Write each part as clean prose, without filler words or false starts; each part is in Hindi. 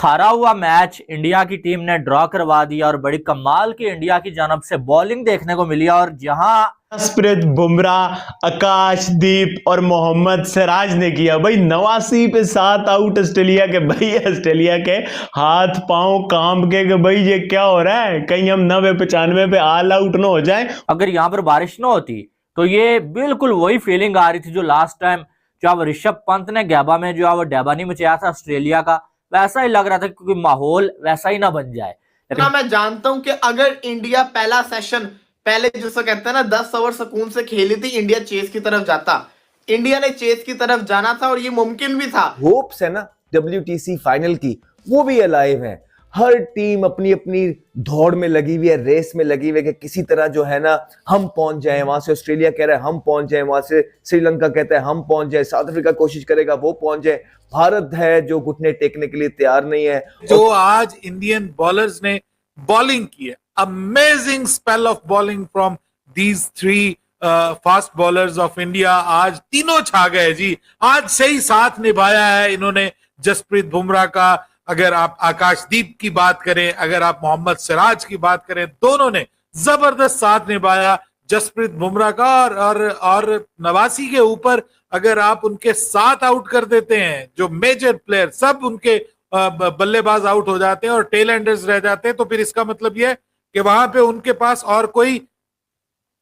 हारा हुआ मैच इंडिया की टीम ने ड्रॉ करवा दिया और बड़ी कमाल की इंडिया की जानब से बॉलिंग देखने को मिली। और जहां जसप्रीत बुमराह, आकाशदीप और मोहम्मद सिराज ने किया भाई 89 पे 7 आउट ऑस्ट्रेलिया के। भाई ऑस्ट्रेलिया के हाथ पांव काम के भाई ये क्या हो रहा है, कहीं हम 90-95 पे ऑल आउट ना हो जाए। अगर यहाँ पर बारिश ना होती तो ये बिल्कुल वही फीलिंग आ रही थी जो लास्ट टाइम जो अब ऋषभ पंत ने गैबा में जो है वो डैबा नहीं मचाया था ऑस्ट्रेलिया का, वैसा ही लग रहा था क्योंकि माहौल वैसा ही ना बन जाए। लेकिन मैं जानता हूं कि अगर इंडिया पहला सेशन पहले जिसको कहते हैं ना 10 ओवर सुकून से खेली थी, इंडिया चेस की तरफ जाता। इंडिया ने चेस की तरफ जाना था और ये मुमकिन भी था। होप्स है ना WTC फाइनल की, वो भी अलाइव है। हर टीम अपनी अपनी दौड़ में लगी हुई है, रेस में लगी हुई है कि किसी तरह जो है ना हम पहुंच जाएं। वहां से ऑस्ट्रेलिया कह रहा है हम पहुंच जाएं, वहां से श्रीलंका कहता है हम पहुंच जाएं, साउथ अफ्रीका कोशिश करेगा वो पहुंच जाए, भारत है जो घुटने टेकने के लिए तैयार नहीं है। जो आज इंडियन बॉलर्स ने बॉलिंग की है, amazing spell of bowling from these three fast bowlers of India. आज तीनों छा गए जी, आज सही साथ निभाया है इन्होंने। जसप्रीत बुमराह का अगर आप आकाशदीप की बात करें, अगर आप मोहम्मद सिराज की बात करें, दोनों ने जबरदस्त साथ निभाया जसप्रीत बुमराह का। और नवासी के ऊपर अगर आप उनके 7 आउट कर देते हैं, जो मेजर प्लेयर सब उनके बल्लेबाज आउट हो जाते हैं और टेल एंडर्स रह जाते हैं, तो फिर इसका मतलब यह कि वहां पे उनके पास और कोई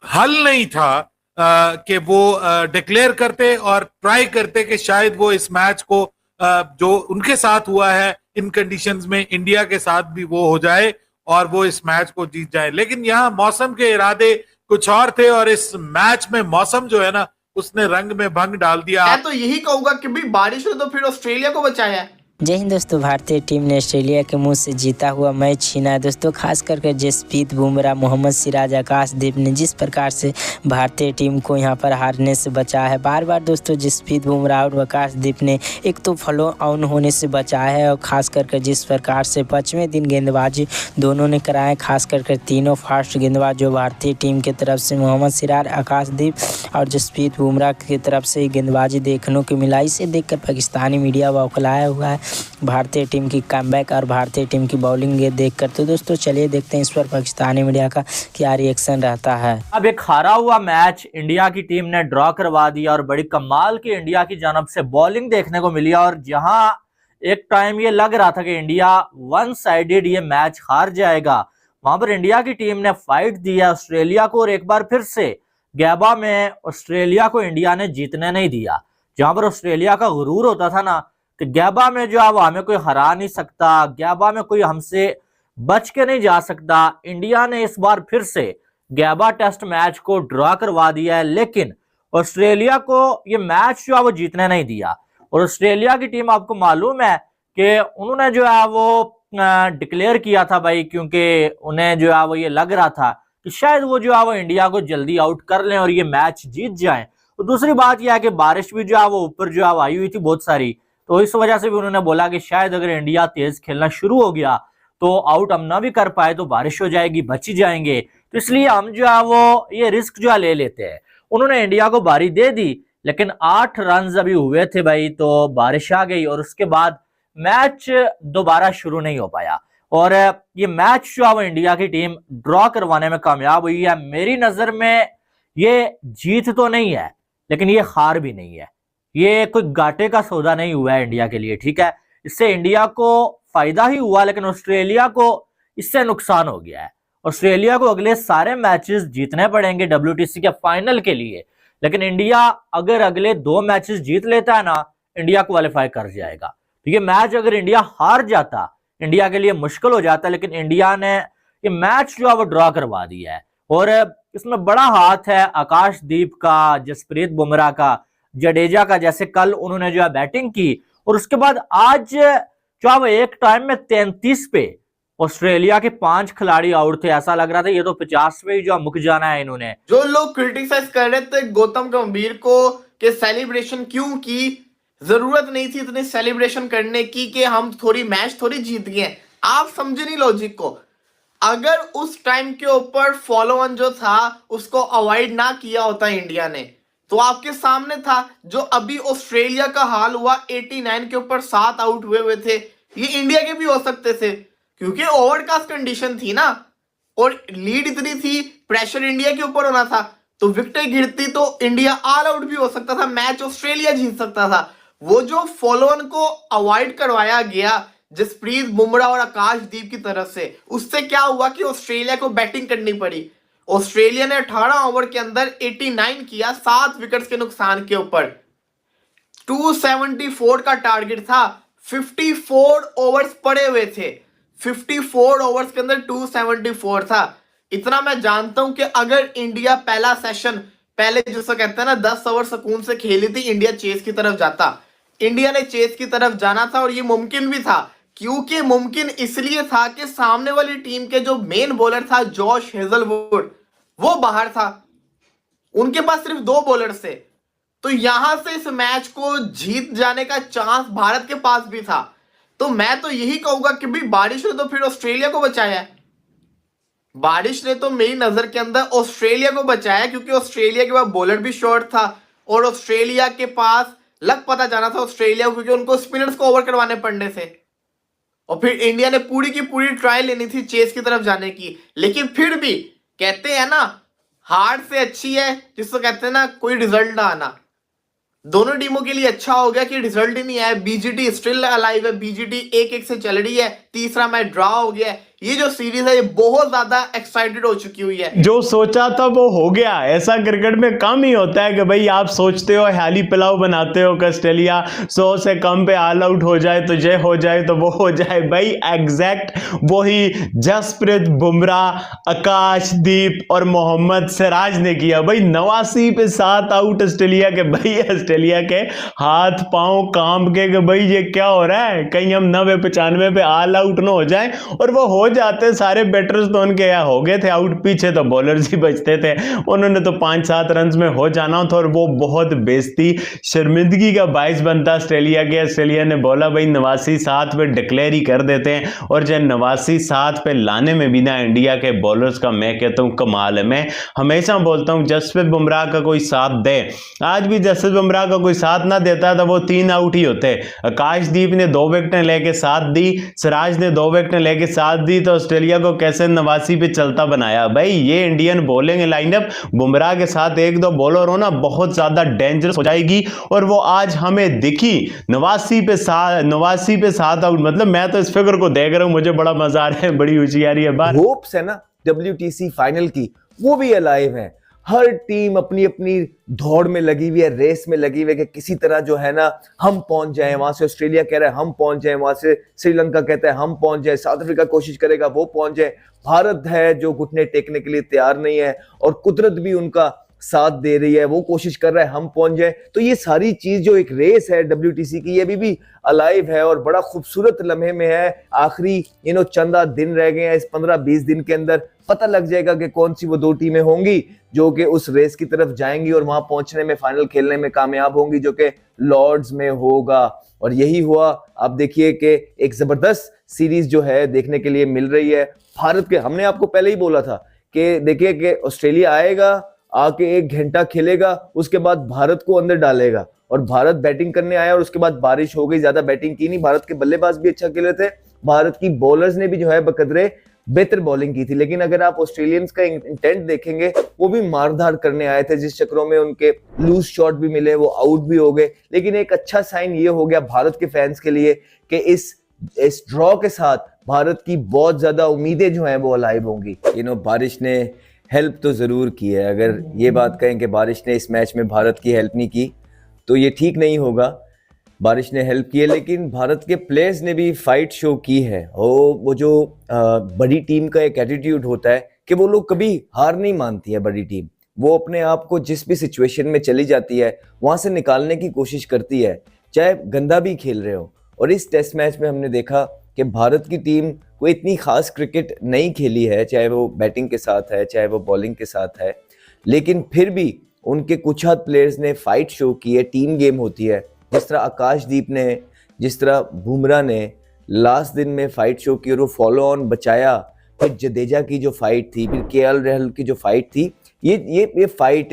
हल नहीं था कि वो डिक्लेयर करते और ट्राई करते कि शायद वो इस मैच को जो उनके साथ हुआ है इन कंडीशंस में इंडिया के साथ भी वो हो जाए और वो इस मैच को जीत जाए। लेकिन यहाँ मौसम के इरादे कुछ और थे और इस मैच में मौसम जो है ना उसने रंग में भंग डाल दिया। मैं तो यही कहूंगा कि भाई बारिश ने तो फिर ऑस्ट्रेलिया को बचाया है। जय हिंद दोस्तों, भारतीय टीम ने ऑस्ट्रेलिया के मुंह से जीता हुआ मैच छीना है दोस्तों। खास करके जसप्रीत बुमराह, मोहम्मद सिराज, आकाशदीप ने जिस प्रकार से भारतीय टीम को यहां पर हारने से बचा है। बार बार दोस्तों जसप्रीत बुमराह और आकाशदीप ने एक तो फॉलो ऑन होने से बचा है और खास करके जिस प्रकार से 5वें दिन गेंदबाजी दोनों ने कराए, खास करके तीनों फास्ट गेंदबाज जो भारतीय टीम की तरफ से मोहम्मद सिराज, आकाशदीप और जसप्रीत बुमराह की तरफ से गेंदबाजी देखने को मिला। इसे देखकर पाकिस्तानी मीडिया बौखलाया हुआ है भारतीय टीम की कमबैक और भारतीय टीम की बॉलिंग देखकर। तो दोस्तों चलिए देखते हैं इस पर पाकिस्तानी मीडिया का क्या रिएक्शन रहता है। अब एक हारा हुआ मैच इंडिया की टीम ने ड्रॉ करवा दिया और बड़ी कमाल की इंडिया की जानब से बॉलिंग देखने को मिली। और जहां एक टाइम ये लग रहा था कि इंडिया वन साइडेड ये मैच हार जाएगा, वहां पर इंडिया की टीम ने फाइट दिया ऑस्ट्रेलिया को और एक बार फिर से गैबा में ऑस्ट्रेलिया को इंडिया ने जीतने नहीं दिया। जहां पर ऑस्ट्रेलिया का गुरूर होता था ना कि गैबा में जो है वो हमें कोई हरा नहीं सकता, गैबा में कोई हमसे बच के नहीं जा सकता, इंडिया ने इस बार फिर से गैबा टेस्ट मैच को ड्रॉ करवा दिया है। लेकिन ऑस्ट्रेलिया को ये मैच जो है वो जीतने नहीं दिया। और ऑस्ट्रेलिया की टीम आपको मालूम है कि उन्होंने जो है वो डिक्लेयर किया था भाई, क्योंकि उन्हें जो है वो ये लग रहा था कि शायद वो जो है वो इंडिया को जल्दी आउट कर लें और ये मैच जीत जाएं। और दूसरी बात यह है कि बारिश भी जो है वो ऊपर जो है वो आई हुई थी बहुत सारी, तो इस वजह से भी उन्होंने बोला कि शायद अगर इंडिया तेज खेलना शुरू हो गया तो आउट हम ना भी कर पाए तो बारिश हो जाएगी, बच ही जाएंगे, तो इसलिए हम जो है वो ये रिस्क जो है ले लेते हैं। उन्होंने इंडिया को बारी दे दी, लेकिन 8 रन अभी हुए थे भाई, तो बारिश आ गई और उसके बाद मैच दोबारा शुरू नहीं हो पाया और ये मैच जो है वो इंडिया की टीम ड्रॉ करवाने में कामयाब हुई है। मेरी नजर में ये जीत तो नहीं है लेकिन ये हार भी नहीं है, ये कोई घाटे का सौदा नहीं हुआ है इंडिया के लिए, ठीक है। इससे इंडिया को फायदा ही हुआ लेकिन ऑस्ट्रेलिया को इससे नुकसान हो गया है। ऑस्ट्रेलिया को अगले सारे मैचेस जीतने पड़ेंगे WTC के फाइनल के लिए, लेकिन इंडिया अगर अगले 2 मैचेस जीत लेता है ना, इंडिया क्वालिफाई कर जाएगा। तो ये मैच अगर इंडिया हार जाता इंडिया के लिए मुश्किल हो जाता, लेकिन इंडिया ने ये मैच जो है वो ड्रॉ करवा दिया है। और इसमें बड़ा हाथ है आकाशदीप का, जसप्रीत बुमराह का, जडेजा का। जैसे कल उन्होंने जो है बैटिंग की और उसके बाद आज जो है वो एक टाइम में 33 पे ऑस्ट्रेलिया के 5 खिलाड़ी आउट थे। ऐसा लग रहा था ये तो 50 पे ही जो मुक जाना है इन्होंने। जो लोग क्रिटिसाइज कर रहे थे गौतम गंभीर को कि सेलिब्रेशन क्यों की, जरूरत नहीं थी इतनी सेलिब्रेशन करने की कि हम मैच थोड़ी जीत गए, आप समझे नहीं लॉजिक को। अगर उस टाइम के ऊपर फॉलो ऑन जो था उसको अवॉइड ना किया होता इंडिया ने, तो आपके सामने था जो अभी ऑस्ट्रेलिया का हाल हुआ। 89 के ऊपर 7 आउट हुए थे, ये इंडिया के भी हो सकते थे, क्योंकि ओवरकास्ट कंडीशन थी ना, और लीड इतनी थी, प्रेशर इंडिया के ऊपर होना था, तो विकेटें गिरती तो इंडिया ऑल आउट भी हो सकता था, मैच ऑस्ट्रेलिया जीत सकता था। वो जो फॉलो ऑन को अवॉइड करवाया गया जसप्रीत बुमराह और आकाशदीप की तरफ से, उससे क्या हुआ कि ऑस्ट्रेलिया को बैटिंग करनी पड़ी। ऑस्ट्रेलिया ने 18 ओवर के अंदर 89 किया, 7 विकेट्स के नुकसान के ऊपर। 274 का टारगेट था, 54 ओवर्स पड़े हुए थे, 54 ओवर्स के अंदर 274 था। इतना मैं जानता हूं कि अगर इंडिया पहला सेशन पहले जिसको कहते हैं ना 10 ओवर सुकून से खेली थी, इंडिया चेस की तरफ जाता। इंडिया ने चेस की तरफ जाना था, और ये मुमकिन भी था, क्योंकि मुमकिन इसलिए था कि सामने वाली टीम के जो मेन बॉलर था जॉश हेजलवुड, वो बाहर था, उनके पास सिर्फ 2 बॉलर थे। तो यहां से इस मैच को जीत जाने का चांस भारत के पास भी था। तो मैं तो यही कहूंगा कि भाई बारिश ने तो फिर ऑस्ट्रेलिया को बचाया है, बारिश ने तो मेरी नजर के अंदर ऑस्ट्रेलिया को बचाया, क्योंकि ऑस्ट्रेलिया के पास बॉलर भी शॉर्ट था, और ऑस्ट्रेलिया के पास लग पता जाना था ऑस्ट्रेलिया को, क्योंकि उनको स्पिनर्स को ओवर करवाने पड़ने थे। और फिर इंडिया ने पूरी की पूरी ट्रायल लेनी थी चेस की तरफ जाने की। लेकिन फिर भी कहते हैं ना, हार से अच्छी है जिसको कहते हैं ना कोई रिजल्ट ना आना। दोनों टीमों के लिए अच्छा हो गया कि रिजल्ट ही नहीं आया। बीजीटी स्टिल अलाइव है, बीजीटी 1-1 से चल रही है, तीसरा मैच ड्रॉ हो गया है। ये जो सीरीज है ये बहुत ज्यादा एक्साइटेड हो चुकी हुई है। जो सोचा था वो हो गया। ऐसा क्रिकेट में कम ही होता है कि भाई आप सोचते हो, हाली पुलाव बनाते हो कि ऑस्ट्रेलिया 100 से कम पे ऑल आउट हो जाए तो ये हो जाए तो वो हो जाए। भाई एग्जैक्ट वही जसप्रीत बुमराह, आकाशदीप और मोहम्मद सिराज ने किया। भाई 89 पे 7 आउट ऑस्ट्रेलिया के। भाई ऑस्ट्रेलिया के हाथ पांव कांप के भाई ये क्या हो रहा है, कहीं हम 90-95 पे ऑल आउट ना हो जाए। और वो हो जाते, सारे बैटर्स तो उनके यहाँ हो गए थे आउट, पीछे तो बॉलर्स ही बचते थे, उन्होंने तो 5-7 रन में हो जाना था। और वो बहुत बेइज्जती शर्मिंदगी का बाइस बनता ऑस्ट्रेलिया के। ऑस्ट्रेलिया ने बोला भाई 89-7 पे डिक्लेयर ही कर देते हैं। और जब 89-7 पे लाने में भी ना इंडिया के बॉलर्स का मैं कहता हूँ कमाल है। मैं हमेशा बोलता हूँ जसप्रीत बुमराह का कोई साथ दे, आज भी जसप्रीत बुमराह का कोई साथ ना देता तो वो 3 आउट ही होते। आकाशदीप ने 2 विकेटें लेके साथ दी, सिराज ने 2 विकेटें लेके साथ दी, तो ऑस्ट्रेलिया को कैसे 89 पे चलता बनाया। भाई ये इंडियन बॉलिंग लाइनअप बुमराह के साथ 1-2 बॉलर हो ना बहुत ज्यादा डेंजरस हो जाएगी। और वो आज हमें दिखी 89 पे 7 आउट। मतलब मैं तो इस फिगर को देख रहा हूं, मुझे बड़ा मजा आ रहा है, बड़ी होशियारी है। बात होप्स है ना WTC फाइनल की, वो भी अलाइव है। हर टीम अपनी अपनी दौड़ में लगी हुई है, रेस में लगी हुई है कि किसी तरह जो है ना हम पहुंच जाएं। वहां से ऑस्ट्रेलिया कह रहा है हम पहुंच जाएं, वहां से श्रीलंका कहता है हम पहुंच जाएं, साउथ अफ्रीका कोशिश करेगा वो पहुंच जाए। भारत है जो घुटने टेकने के लिए तैयार नहीं है, और कुदरत भी उनका साथ दे रही है, वो कोशिश कर रहा है हम पहुंच जाए। तो ये सारी चीज जो एक रेस है WTC की, ये भी अलाइव है और बड़ा खूबसूरत लम्हे में है। आखिरी चंदा दिन रह गए हैं, इस 15-20 दिन के अंदर पता लग जाएगा कि कौन सी वो 2 टीमें होंगी जो कि उस रेस की तरफ जाएंगी और वहां पहुंचने में, फाइनल खेलने में कामयाब होंगी, जो कि लॉर्ड्स में होगा। और यही हुआ। आप देखिए कि एक जबरदस्त सीरीज जो है देखने के लिए मिल रही है भारत के। हमने आपको पहले ही बोला था कि देखिए कि ऑस्ट्रेलिया आएगा, आके 1 घंटा खेलेगा, उसके बाद भारत को अंदर डालेगा। और भारत बैटिंग करने आया और उसके बाद बारिश हो गई, ज्यादा बैटिंग की नहीं। भारत के बल्लेबाज भी अच्छा खेले थे, भारत की बॉलर्स ने भी जो है बकदरे बेहतर बॉलिंग की थी। लेकिन अगर आप ऑस्ट्रेलियंस का इंटेंट देखेंगे, वो भी मारधार करने आए थे, जिस चक्रों में उनके लूज शॉट भी मिले, वो आउट भी हो गए। लेकिन एक अच्छा साइन ये हो गया भारत के फैंस के लिए कि इस ड्रॉ के साथ भारत की बहुत ज्यादा उम्मीदें जो हैं वो अलाइव होंगी। बारिश ने हेल्प तो जरूर की है। अगर ये बात कहें कि बारिश ने इस मैच में भारत की हेल्प नहीं की तो ये ठीक नहीं होगा। बारिश ने हेल्प की है, लेकिन भारत के प्लेयर्स ने भी फाइट शो की है। वो जो बड़ी टीम का एक एटीट्यूड होता है कि वो लोग कभी हार नहीं मानती है। बड़ी टीम वो अपने आप को जिस भी सिचुएशन में चली जाती है वहां से निकालने की कोशिश करती है, चाहे गंदा भी खेल रहे हो। और इस टेस्ट मैच में हमने देखा कि भारत की टीम कोई इतनी खास क्रिकेट नहीं खेली है, चाहे वो बैटिंग के साथ है, चाहे वो बॉलिंग के साथ है, लेकिन फिर भी उनके कुछ हद प्लेयर्स ने फाइट शो की है। टीम गेम होती है, जिस तरह आकाशदीप ने, जिस तरह बुमराह ने लास्ट दिन में फाइट शो की और वो फॉलो ऑन बचाया। फिर जडेजा की जो फाइट थी, फिर KL राहुल की जो फाइट थी, ये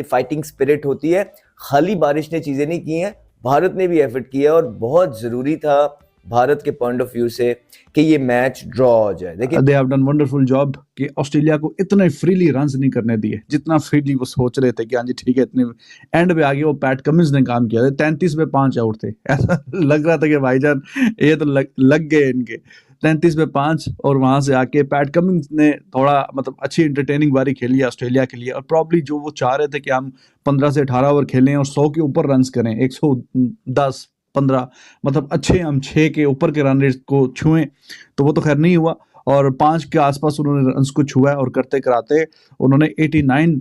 फाइटिंग स्पिरिट होती है। खाली बारिश ने चीजें नहीं की हैं, भारत ने भी एफर्ट किया और बहुत जरूरी था भारत के पॉइंट ऑफ व्यू से कि ये मैच ड्रॉ हो जाए? देखिए they have done wonderful job कि ऑस्ट्रेलिया को इतने फ्रीली रन्स नहीं करने दिए जितना फ्रीली वो सोच रहे थे कि हाँ जी ठीक है, इतने एंड पे आगे वो पैट कमिंस ने काम किया था। 33 पे 5 आउट थे, ऐसा लग रहा था कि भाईजान ये तो लग गए इनके। 33 पे 5 और वहां से आके पैट कमिंस ने थोड़ा मतलब अच्छी एंटरटेनिंग बारी खेली ऑस्ट्रेलिया के लिए, और प्रॉब्ली जो वो चाह रहे थे कि हम 15 से 18 ओवर खेलें और 100 के ऊपर रन्स करें, 110 15 मतलब अच्छे हम 6 के ऊपर के रन रेट को छुएं, तो वो तो खैर नहीं हुआ। और 5 के आसपास उन्होंने रन्स को छुआ और करते कराते उन्होंने 89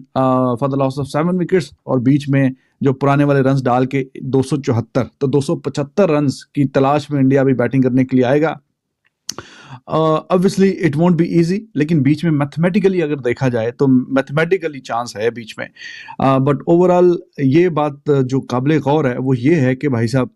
for the loss of 7 wickets, और बीच में जो पुराने वाले रन्स डाल के 274, तो 275 रन्स की तलाश में इंडिया भी बैटिंग करने के लिए आएगा। Obviously it won't be easy, लेकिन बीच में मैथमेटिकली अगर देखा जाए तो मैथमेटिकली चांस है बीच में। बट ओवरऑल ये बात जो काबिल गौर है वो ये है कि भाई साहब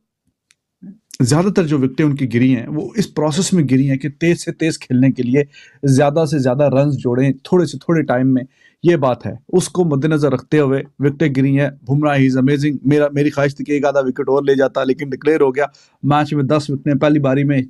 ज़्यादातर जो विकेटें उनकी गिरी हैं वो इस प्रोसेस में गिरी हैं कि तेज़ से तेज़ खेलने के लिए ज़्यादा से ज़्यादा रन्स जोड़ें थोड़े से थोड़े टाइम में, ये बात है। उसको मद्देनज़र रखते हुए विकेटें गिरी हैं। बुमराह ही इज़ अमेजिंग, मेरी ख्वाहिश थी कि एक आधा विकेट और ले जाता, लेकिन डिक्लेयर हो गया। मैच में 10 विकेटें, पहली बारी में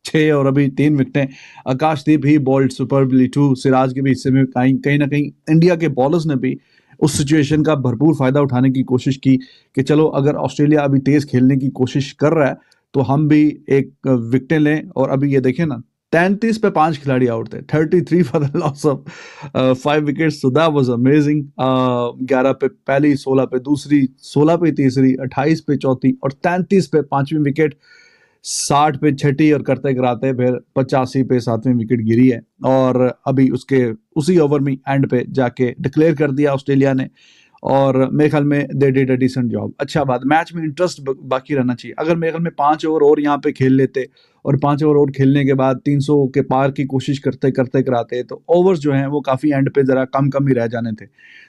6 और अभी 3 विकेटें। आकाशदीप ही बॉल्ड सुपरबली टू, सिराज के भी हिस्से में कहीं ना कहीं इंडिया के बॉलर्स ने भी उस सिचुएशन का भरपूर फ़ायदा उठाने की कोशिश की कि चलो अगर ऑस्ट्रेलिया अभी तेज़ खेलने की कोशिश कर रहा है तो हम भी एक विकेटें लें। और अभी ये देखें ना, 33 पे 5 खिलाड़ी आउट थे, 33 for the loss of 5 wickets, so that was amazing. 11 पे पहली, 16 पे दूसरी, 16 पे तीसरी, 28 पे चौथी और 33 पे 5वीं विकेट, 60 पे छठी और करते कराते फिर 85 पे 7वीं विकेट गिरी है। और अभी उसके उसी ओवर में एंड पे जाके डिक्लेयर कर दिया ऑस्ट्रेलिया ने, और मेरे ख्याल में they did a decent job. अच्छा बात, मैच में इंटरेस्ट बाकी रहना चाहिए। अगर मेरे ख्याल में 5 ओवर और यहाँ पे खेल लेते और 5 ओवर और खेलने के बाद 300 के पार की कोशिश करते करते कराते, तो ओवर्स जो हैं वो काफ़ी एंड पे ज़रा कम ही रह जाने थे,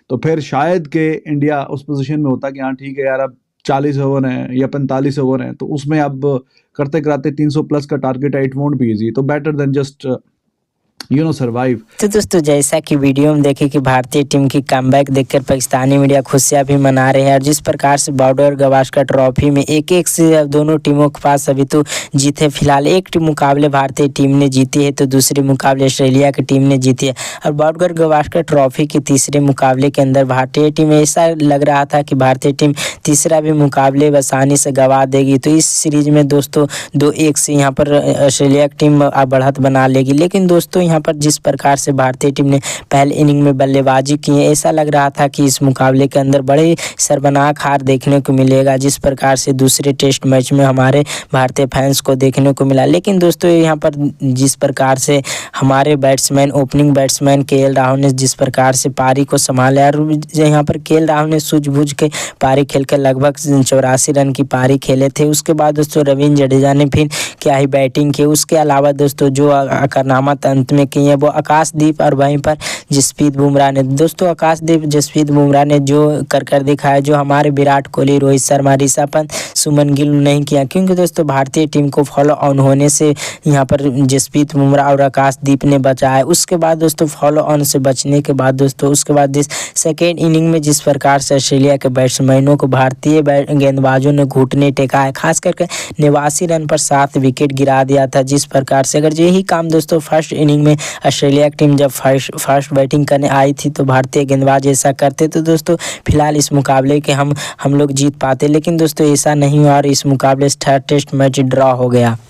तो फिर शायद के इंडिया उस पोजीशन में होता कि हाँ ठीक है यार अब 40 ओवर हैं या 45 ओवर हैं, तो उसमें अब करते कराते 300 प्लस का टारगेट है, इट वोंट बी इजी, तो बेटर देन जस्ट सर्वाइव। तो दोस्तों जैसा कि वीडियो में देखे कि भारतीय टीम की कमबैक देखकर पाकिस्तानी मीडिया खुशियां भी मना रहे हैं, और जिस प्रकार से बॉर्डर गवास्कर ट्रॉफी में एक से दोनों टीमों के पास अभी तो जीते। फिलहाल एक मुकाबले भारतीय टीम ने जीती है तो दूसरे मुकाबले ऑस्ट्रेलिया की टीम ने जीती है, और बॉर्डर गवास्कर ट्रॉफी के तीसरे मुकाबले के अंदर भारतीय टीम, ऐसा लग रहा था कि भारतीय टीम तीसरा भी मुकाबले आसानी से गंवा देगी। तो इस सीरीज में दोस्तों 2-1 से यहाँ पर ऑस्ट्रेलिया की टीम बढ़त बना लेगी। लेकिन दोस्तों यहाँ पर जिस प्रकार से भारतीय टीम ने पहले इनिंग में बल्लेबाजी की है, ऐसा लग रहा था कि इस मुकाबले के अंदर बड़े शर्मनाक हार देखने को मिलेगा, जिस प्रकार से दूसरे टेस्ट मैच में हमारे भारतीय फैंस को देखने को मिला। लेकिन दोस्तों यहाँ पर जिस प्रकार से हमारे batsman, opening batsman KL Rahul ने जिस प्रकार से पारी को संभाला, और यहाँ पर केएल राहुल ने सूझबूझ के पारी खेलकर लगभग 84 रन की पारी खेले थे। उसके बाद दोस्तों रविंद्र जडेजा ने फिर क्या ही बैटिंग की। उसके अलावा दोस्तों जो कारनामा अंत में किए वो आकाशदीप और वहीं पर जसप्रीत बुमराह ने। दोस्तों आकाशदीप, जसप्रीत बुमराह ने जो कर दिखाया, जो हमारे विराट कोहली, रोहित शर्मा, ऋषभ पंत, सुमन गिल नहीं किया, क्योंकि दोस्तों भारतीय टीम को फॉलो ऑन होने से यहाँ पर जसप्रीत बुमराह और आकाशदीप ने बचाया। उसके बाद दोस्तों फॉलो ऑन से बचने के बाद दोस्तों उसके बाद सेकेंड इनिंग में जिस प्रकार से ऑस्ट्रेलिया के बैट्समैनों को भारतीय गेंदबाजों ने घुटने टेकाए, खास करके 89 रन पर 7 विकेट गिरा दिया था। जिस प्रकार से अगर यही काम दोस्तों फर्स्ट इनिंग में ऑस्ट्रेलिया की टीम जब फर्स्ट बैटिंग करने आई थी तो भारतीय गेंदबाज ऐसा करते तो दोस्तों फिलहाल इस मुकाबले के हम लोग जीत पाते। लेकिन दोस्तों ऐसा नहीं हुआ और इस मुकाबले से थर्ड टेस्ट मैच ड्रॉ हो गया।